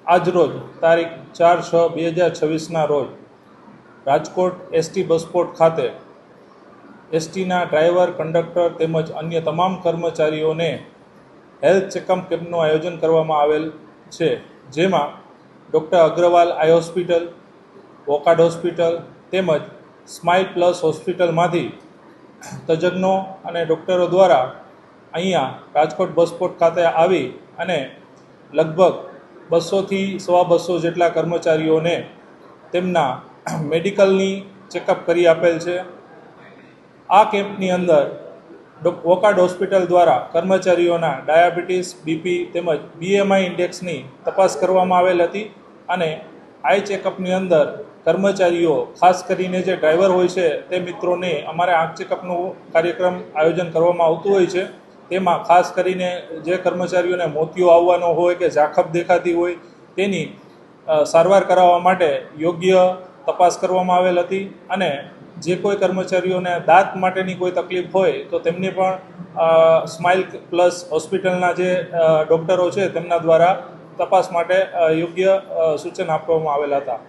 આજરોજ તારીખ 4/6/2026ના રોજ રાજકોટ એસટી બસ સ્પોટ ખાતે એસટીના ડ્રાઈવર, કંડક્ટર તેમજ અન્ય તમામ કર્મચારીઓને હેલ્થ ચેકઅપ કેમ્પનું આયોજન કરવામાં આવેલ છે, જેમાં doctor Agarwal eye hospital, Wockhardt hospital તેમજ સ્માઇલ પ્લસ હોસ્પિટલમાંથી તજજ્ઞો અને ડૉક્ટરો દ્વારા અહીંયા રાજકોટ બસ સ્પોટ ખાતે આવી અને લગભગ 200થી 250 જેટલા કર્મચારીઓને તેમના મેડિકલની ચેકઅપ કરી આપેલ છે। આ કેમ્પની અંદર વોકાર્ડ હોસ્પિટલ દ્વારા કર્મચારીઓના ડાયાબિટીસ, બીપી તેમજ બીએમઆઈ ઇન્ડેક્સની તપાસ કરવામાં આવેલ હતી અને આઈ ચેકઅપની અંદર કર્મચારીઓ, ખાસ કરીને જે ડ્રાઈવર હોય છે તે મિત્રોને અમારે આંખ ચેકઅપનું કાર્યક્રમ આયોજન કરવામાં આવતું હોય છે। તેમાં ખાસ કરીને જે કર્મચારીઓને મોતિયો આવવાનો હોય કે ઝાંખપ દેખાતી હોય તેની સારવાર કરાવવા માટે યોગ્ય તપાસ કરવામાં આવેલ હતી અને જે કોઈ કર્મચારીઓને દાંત માટેની કોઈ તકલીફ હોય તો તેમને પણ સ્માઇલ પ્લસ હોસ્પિટલના જે ડૉક્ટરો છે તેમના દ્વારા તપાસ માટે યોગ્ય સૂચન આપવામાં આવેલા હતા।